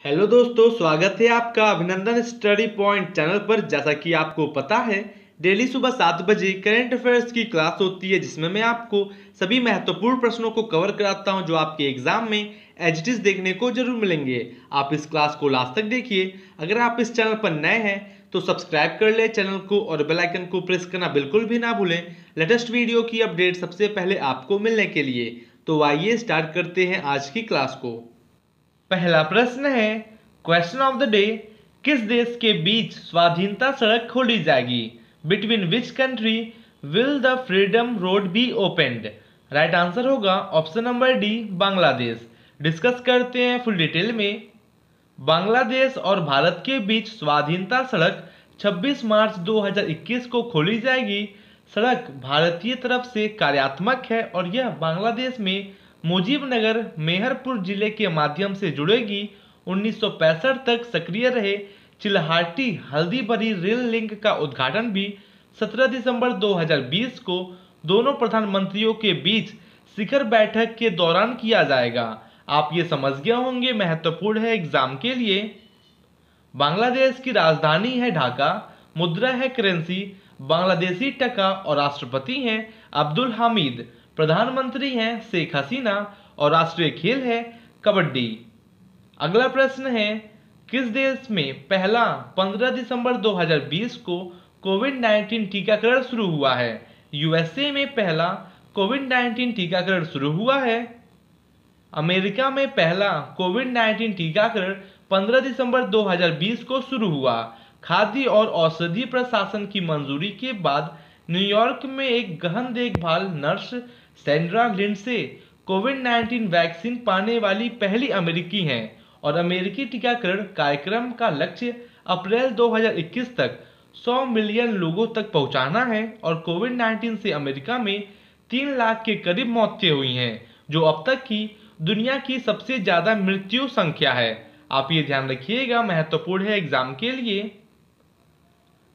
Hello दोस्तों, स्वागत है आपका अभिनंदन स्टडी पॉइंट चैनल पर। जैसा कि आपको पता है, डेली सुबह 7 बजे करंट अफेयर्स की क्लास होती है, जिसमें मैं आपको सभी महत्वपूर्ण प्रश्नों को कवर कराता हूं जो आपके एग्जाम में एज देखने को जरूर मिलेंगे। आप इस क्लास को लास्ट तक देखिए। अगर आप इस चैनल पर नए हैं तो सब्सक्राइब कर ले चैनल को और बेल आइकन को प्रेस करना बिल्कुल भी ना भूलें, लेटेस्ट वीडियो की अपडेट सबसे पहले आपको मिलने के लिए। तो आइए स्टार्ट करते हैं आज की क्लास को। पहला प्रश्न है, क्वेश्चन ऑफ द डे, किस देश के बीच स्वाधीनता सड़क खोली जाएगी? Between which country will the freedom road be opened? Right answer होगा option number D, Bangladesh. Discuss करते हैं फुल डिटेल में। बांग्लादेश और भारत के बीच स्वाधीनता सड़क 26 मार्च 2021 को खोली जाएगी। सड़क भारतीय तरफ से कार्यात्मक है और यह बांग्लादेश में मुजीबनगर मेहरपुर जिले के माध्यम से जुड़ेगी। 1965 तक सक्रिय रहे चिल्हाटी हल्दीबरी रेल लिंक का उद्घाटन भी 17 दिसंबर 2020 को दोनों प्रधानमंत्रियों के बीच शिखर बैठक के दौरान किया जाएगा। आप ये समझ गए होंगे, महत्वपूर्ण है एग्जाम के लिए। बांग्लादेश की राजधानी है ढाका, मुद्रा है करेंसी बांग्लादेशी टका और राष्ट्रपति हैं अब्दुल हामिद, प्रधानमंत्री हैं शेख हसीना और राष्ट्रीय खेल है कबड्डी। अगला प्रश्न है, किस देश में पहला 15 दिसंबर 2020 को कोविड-19 टीकाकरण शुरू हुआ है? यूएसए में पहला कोविड-19 टीकाकरण शुरू हुआ है। अमेरिका में पहला कोविड-19 टीकाकरण 15 दिसंबर 2020 को शुरू हुआ। खाद्य और औषधि प्रशासन की मंजूरी के बाद न्यूयॉर्क में एक गहन देखभाल नर्स सैंड्रा लिंडसे कोविड-19 वैक्सीन पाने वाली पहली अमेरिकी हैं और अमेरिकी टीकाकरण कार्यक्रम का लक्ष्य अप्रैल 2021 तक 100 मिलियन लोगों तक पहुंचाना है और कोविड-19 से अमेरिका में 3 लाख के करीब मौतें हुई हैं, जो अब तक की दुनिया की सबसे ज्यादा मृत्यु संख्या है। आप ये ध्यान रखिएगा, महत्वपूर्ण है एग्जाम के लिए।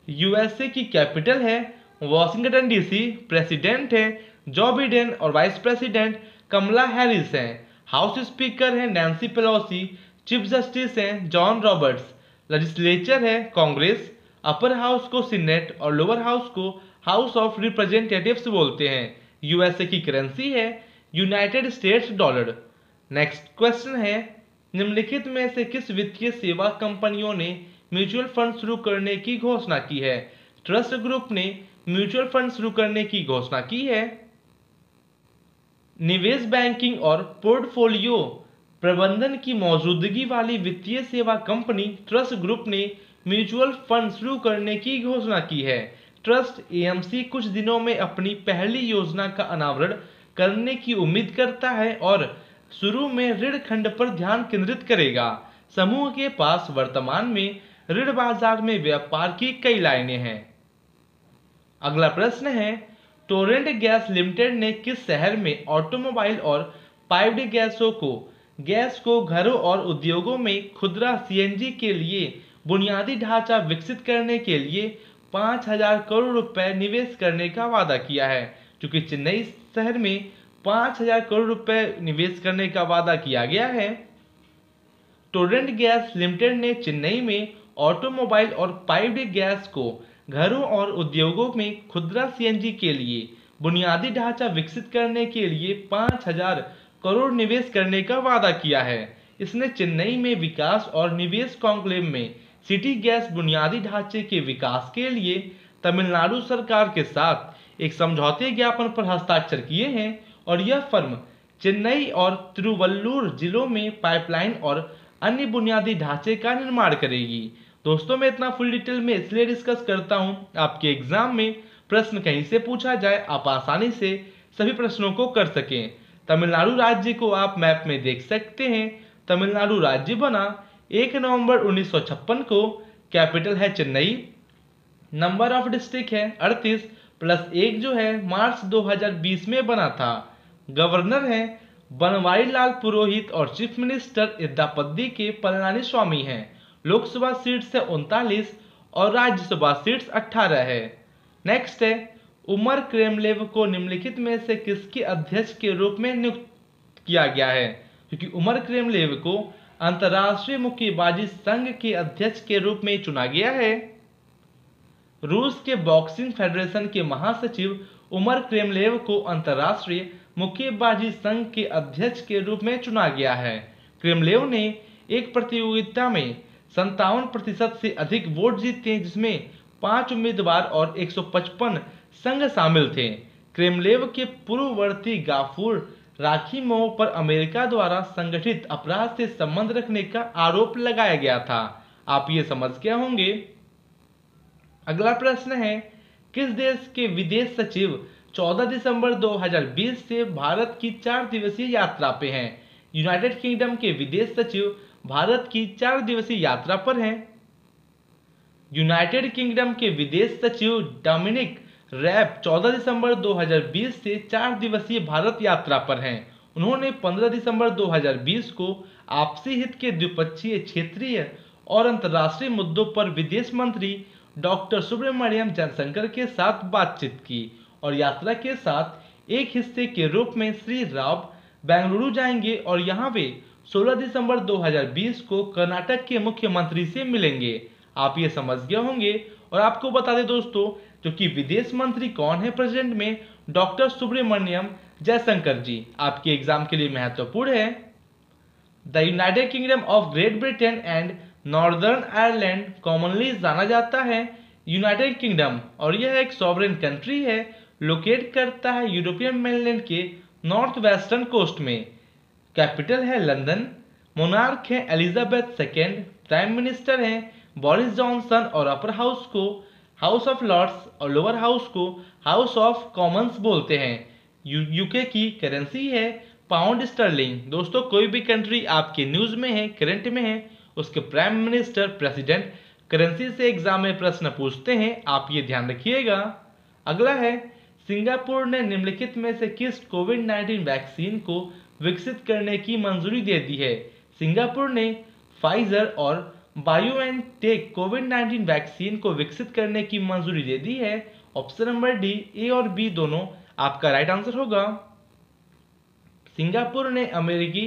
यूएसए की कैपिटल है वॉशिंगटन डीसी, प्रेसिडेंट है जो बिडेन और वाइस प्रेसिडेंट कमला हैरिस हैं। हाउस स्पीकर है नैन्सी पेलोसी, चीफ जस्टिस हैं जॉन रॉबर्ट्स। लेजिस्लेचर है कांग्रेस, अपर हाउस को सीनेट और लोअर हाउस को हाउस ऑफ रिप्रेजेंटेटिव्स बोलते हैं। यूएसए की करेंसी है United states dollar. Next question है, निम्नलिखित में से किस वित्तीय सेवा कंपनियों ने म्यूचुअल फंड शुरू करने की घोषणा की है? ट्रस्ट ग्रुप ने म्यूचुअल फंड शुरू करने की घोषणा की है। निवेश बैंकिंग और पोर्टफोलियो प्रबंधन की मौजूदगी वाली वित्तीय सेवा कंपनी ट्रस्ट ग्रुप ने म्यूचुअल फंड शुरू करने की घोषणा की है। ट्रस्ट एएमसी कुछ दिनों में अपनी पहली योजना का अनावरण करने की उम्मीद करता है और शुरू में ऋण खंड पर ध्यान केंद्रित करेगा। समूह के पास वर्तमान में ऋण बाजार में व्यापार की कई लाइनें हैं। अगला प्रश्न है, टोरेंट गैस लिमिटेड ने किस शहर में ऑटोमोबाइल और पाइप्ड गैस को घरों और उद्योगों में खुदरा सीएनजी के लिए बुनियादी ढांचा विकसित करने के लिए 5,000 करोड़ रुपए निवेश करने का वादा किया है? क्योंकि चेन्नई शहर में 5,000 करोड़ रुपए निवेश करने का वादा किया गया है। टोरेंट गैस लिमिटेड ने चेन्नई में ऑटोमोबाइल और पाइप्ड गैस को घरों और उद्योगों में खुदरा सीएनजी के लिए बुनियादी ढांचा विकसित करने के लिए 5,000 करोड़ निवेश करने का वादा किया है। इसने चेन्नई में विकास और निवेश कॉन्क्लेव में सिटी गैस बुनियादी ढांचे के विकास के लिए तमिलनाडु सरकार के साथ एक समझौते ज्ञापन पर हस्ताक्षर किए हैं और यह फर्म चेन्नई और तिरुवल्लुर जिलों में पाइपलाइन और अन्य बुनियादी ढांचे का निर्माण करेगी। दोस्तों, मैं इतना फुल डिटेल में इसलिए डिस्कस करता हूं, आपके एग्जाम में प्रश्न कहीं से पूछा जाए आप आसानी से सभी प्रश्नों को कर सकें। तमिलनाडु राज्य को आप मैप में देख सकते हैं। तमिलनाडु राज्य बना 1 नवंबर 1956 को। कैपिटल है चेन्नई। नंबर ऑफ डिस्ट्रिक्ट है 38 प्लस 1 जो है मार्च 2020 में बना था। गवर्नर है बनवारी लाल पुरोहित और चीफ मिनिस्टर इद्दापद्दी के पलनानी स्वामी हैं। लोकसभा सीट्स है 39 और राज्यसभा सीट्स 18 है। नेक्स्ट है, उमर क्रेमलेव को निम्नलिखित में से किसके अध्यक्ष के रूप में नियुक्त किया गया है? क्योंकि उमर क्रेमलेव को अंतर्राष्ट्रीय मुक्केबाजी संघ के अध्यक्ष के रूप में चुना गया है? रूस के बॉक्सिंग फेडरेशन के महासचिव उमर क्रेमलेव को अंतर्राष्ट्रीय मुक्केबाजी संघ के अध्यक्ष के रूप में चुना गया है। क्रेमलेव ने एक प्रतियोगिता में 57% से अधिक वोट जीते, जिसमें 5 उम्मीदवार और 155 संघ शामिल थे। क्रेमलेव के पूर्ववर्ती गाफूर राखीमोव पर अमेरिका द्वारा संगठित अपराध से संबंध रखने का आरोप लगाया गया था। आप ये समझ गए होंगे। अगला प्रश्न है, किस देश के विदेश सचिव 14 दिसंबर 2020 से भारत की 4 दिवसीय यात्रा पे हैं? यूनाइटेड किंगडम के विदेश सचिव भारत की 4 दिवसीय यात्रा पर हैं। यूनाइटेड किंगडम के विदेश सचिव डोमिनिक रैब 14 दिसंबर 2020 से 4 दिवसीय भारत यात्रा पर हैं। उन्होंने 15 दिसंबर 2020 को आपसी हित के द्विपक्षीय, क्षेत्रीय और अंतर्राष्ट्रीय मुद्दों पर विदेश मंत्री डॉक्टर सुब्रमण्यम जयशंकर के साथ बातचीत की और यात्रा के साथ एक हिस्से के रूप में श्री राव बेंगलुरु जाएंगे और यहां वे 16 दिसंबर 2020 को कर्नाटक के मुख्यमंत्री से मिलेंगे। आप ये समझ गए होंगे। और आपको बता दें दोस्तों, जो कि विदेश मंत्री कौन है प्रेजेंट में, डॉक्टर सुब्रमण्यम जयशंकर जी। आपके एग्जाम के लिए महत्वपूर्ण है। The United kingdom of great Britain and northern Ireland commonly जाना जाता है यूनाइटेड किंगडम, और यह एक सॉवरेन कंट्री है। लोकेट करता है यूरोपियन मेनलैंड के नॉर्थ वेस्टर्न कोस्ट में। कैपिटल है लंदन। मोनार्क है एलिजाबेथ सेकेंड। प्राइम मिनिस्टर हैं बोरिस जॉनसन और अपर हाउस को हाउस ऑफ लॉर्ड्स और लोअर हाउस को हाउस ऑफ कॉमन्स बोलते हैं। यूके की करेंसी है पाउंड स्टर्लिंग। दोस्तों, कोई भी कंट्री आपके न्यूज में है, करंट में है, उसके प्राइम मिनिस्टर, प्रेसिडेंट करेंसी से एग्जाम में प्रश्न पूछते हैं। आप ये ध्यान रखिएगा। अगला है, सिंगापुर ने निम्नलिखित में से किस कोविड-19 वैक्सीन को विकसित करने की मंजूरी दे दी है? सिंगापुर ने फाइजर और बायोएनटेक कोविड-19 वैक्सीन को विकसित करने की मंजूरी दे दी है। ऑप्शन नंबर डी, ए और बी दोनों आपका राइट आंसर होगा। सिंगापुर ने अमेरिकी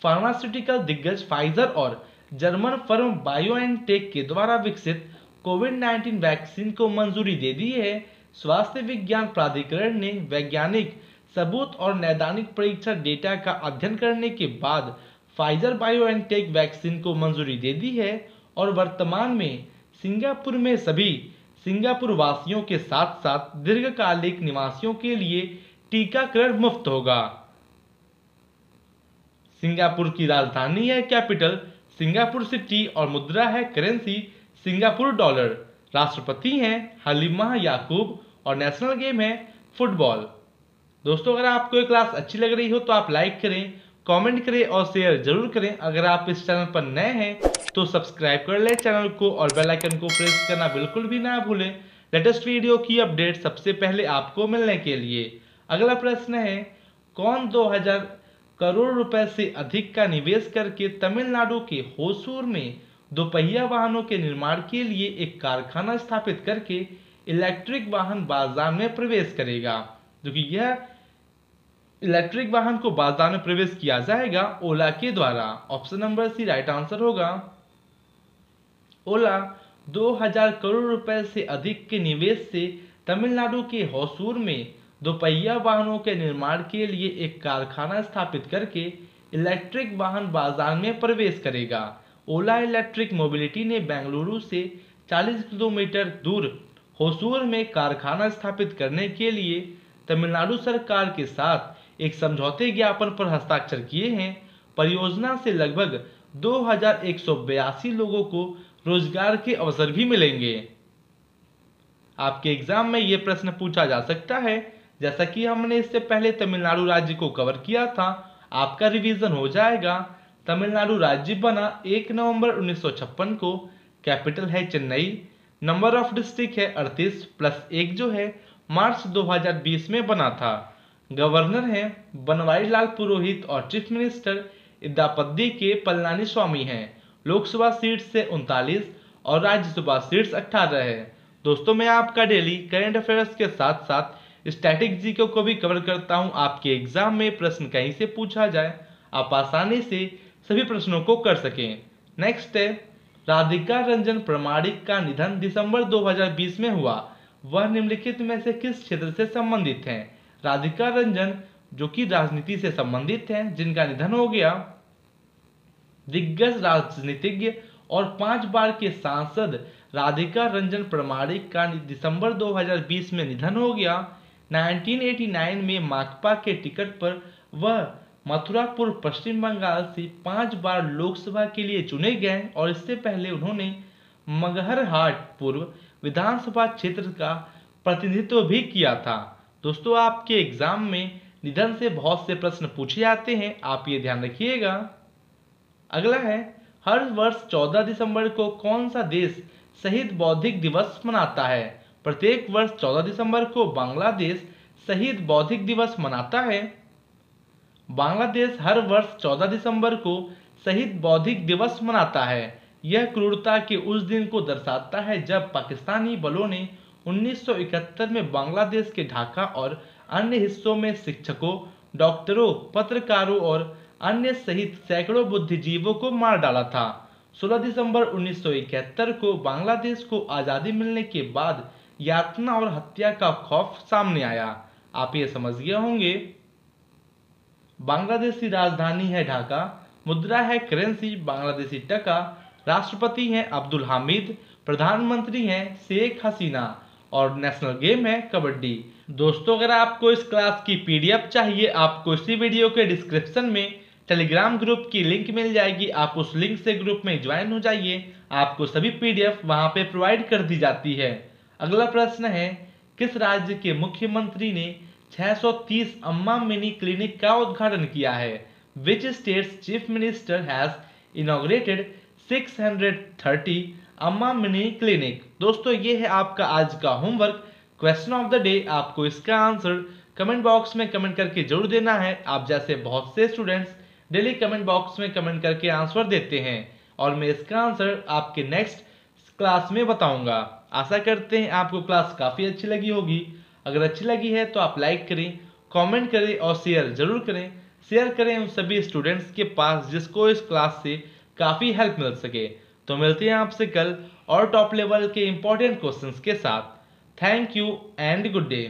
फार्मास्यूटिकल दिग्गज फाइजर और जर्मन फर्म बायोएनटेक के द्वारा विकसित कोविड-19 वैक्सीन को मंजूरी दे दी है। स्वास्थ्य विज्ञान प्राधिकरण ने वैज्ञानिक सबूत और नैदानिक परीक्षण डेटा का अध्ययन करने के बाद फाइजर बायोएनटेक वैक्सीन को मंजूरी दे दी है और वर्तमान में सिंगापुर में सभी सिंगापुर वासियों के साथ साथ दीर्घकालिक निवासियों के लिए टीकाकरण मुफ्त होगा। सिंगापुर की राजधानी है कैपिटल सिंगापुर सिटी और मुद्रा है करेंसी सिंगापुर डॉलर। राष्ट्रपति हैं हलीमा याकूब और नेशनल गेम है फुटबॉल। दोस्तों, अगर आपको ये क्लास अच्छी लग रही हो तो आप लाइक करें, कमेंट करें और शेयर जरूर करें। अगर आप इस चैनल पर नए हैं तो सब्सक्राइब कर लें चैनल को और बेल आइकन को प्रेस करना बिल्कुल भी ना भूलें लेटेस्ट वीडियो की अपडेट सबसे पहले आपको मिलने के लिए। अगला प्रश्न है, कौन 2000 करोड़ रुपए से अधिक का निवेश करके तमिलनाडु के होसूर में दोपहिया वाहनों के निर्माण के लिए एक कारखाना स्थापित करके इलेक्ट्रिक वाहन बाजार में प्रवेश करेगा? जो कि यह इलेक्ट्रिक वाहन को बाजार में प्रवेश किया जाएगा ओला के द्वारा। Option number C right answer होगा। ओला 2000 करोड़ रुपए से अधिक के निवेश से तमिलनाडु के होसूर में दोपहिया वाहनों के निर्माण के लिए एक कारखाना स्थापित करके इलेक्ट्रिक वाहन बाजार में प्रवेश करेगा। ओला इलेक्ट्रिक मोबिलिटी ने बेंगलुरु से 40 किलोमीटर दूर होसूर में कारखाना स्थापित करने के लिए तमिलनाडु सरकार के साथ एक समझौते ज्ञापन पर हस्ताक्षर किए हैं। परियोजना से लगभग 2182 लोगों को रोजगार के अवसर भी मिलेंगे। आपके एग्जाम में यह प्रश्न पूछा जा सकता है। जैसा कि हमने इससे पहले तमिलनाडु राज्य को कवर किया था, आपका रिवीजन हो जाएगा। तमिलनाडु राज्य बना 1 नवंबर 1956 को। कैपिटल है चेन्नई। नंबर ऑफ डिस्ट्रिक्ट है 38 प्लस 1 जो है मार्च 2020 में बना था। गवर्नर हैं बनवारी लाल पुरोहित और चीफ मिनिस्टर इद्दापद्दी के पलनानी स्वामी हैं। लोकसभा सीट से 39 और राज्यसभा सीट्स 18 है। दोस्तों, मैं आपका डेली करंट अफेयर्स के साथ साथ स्टैटिक जीके को भी कवर करता हूं। आपके एग्जाम में प्रश्न कहीं से पूछा जाए, आप आसानी से सभी प्रश्नों को कर सकें। नेक्स्ट है, राधिका रंजन प्रामाणिक का निधन दिसंबर 2020 में हुआ, वह निम्नलिखित में से किस क्षेत्र से संबंधित हैं? राधिका रंजन जो कि राजनीति से संबंधित हैं, जिनका निधन हो गया। दिग्गज राजनीतिज्ञ और 5 बार के सांसद राधिका रंजन प्रामाणिक का दिसंबर 2020 में निधन हो गया। 1989 में माकपा के टिकट पर वह मथुरापुर पश्चिम बंगाल से 5 बार लोकसभा के लिए चुने गए और इससे पहले उन्होंने मगहरहाट पूर्व विधानसभा क्षेत्र का प्रतिनिधित्व भी किया था। दोस्तों, आपके एग्जाम में निधन से बहुत से प्रश्न पूछे जाते हैं, आप ये ध्यान रखिएगा। अगला है, हर वर्ष 14 दिसंबर को कौन सा देश शहीद बौद्धिक दिवस मनाता है? प्रत्येक वर्ष 14 दिसंबर को बांग्लादेश शहीद बौद्धिक दिवस मनाता है। बांग्लादेश हर वर्ष 14 दिसंबर को शहीद बौद्धिक दिवस मनाता है। यह क्रूरता के उस दिन को दर्शाता है जब पाकिस्तानी बलों ने 1971 में बांग्लादेश के ढाका और अन्य हिस्सों में शिक्षकों, डॉक्टरों, पत्रकारों और अन्य सहित सैकड़ों बुद्धिजीवों को मार डाला था। 16 दिसंबर 1971 को बांग्लादेश को आज़ादी मिलने के बाद यातना और हत्या का खौफ सामने आया। आप ये समझ गए होंगे। बांग्लादेश की राजधानी है ढाका, मुद्रा है करेंसी बांग्लादेशी टका, राष्ट्रपति हैं अब्दुल हामिद, प्रधानमंत्री हैं शेख हसीना और नेशनल गेम है कबड्डी। दोस्तों, अगर आपको इस क्लास की पीडीएफ चाहिए, आपको इसी वीडियो के डिस्क्रिप्शन में टेलीग्राम ग्रुप की लिंक मिल जाएगी, आप उस लिंक से ग्रुप में ज्वाइन हो जाइए, आपको सभी पीडीएफ वहां पे प्रोवाइड कर दी जाती है। अगला प्रश्न है, किस राज्य के मुख्यमंत्री ने 630 अम्मा मिनी क्लिनिक का उद्घाटन किया है? Which states chief minister has inaugurated 630 अम्मा मिनी क्लिनिक? दोस्तों, ये है आपका आज का homework, question of the day. आपको इसका आंसर कमेंट बॉक्स में कमेंट करके जरूर देना है। आप जैसे बहुत से स्टूडेंट्स डेली कमेंट बॉक्स में कमेंट करके आंसर देते हैं और मैं इसका आंसर आपके नेक्स्ट क्लास में बताऊंगा। आशा करते हैं आपको क्लास काफ़ी अच्छी लगी होगी। अगर अच्छी लगी है तो आप लाइक करें, कमेंट करें और शेयर जरूर करें। शेयर करें उन सभी स्टूडेंट्स के पास जिसको इस क्लास से काफ़ी हेल्प मिल सके। तो मिलते हैं आपसे कल और टॉप लेवल के इंपॉर्टेंट क्वेश्चंस के साथ। Thank you and good day.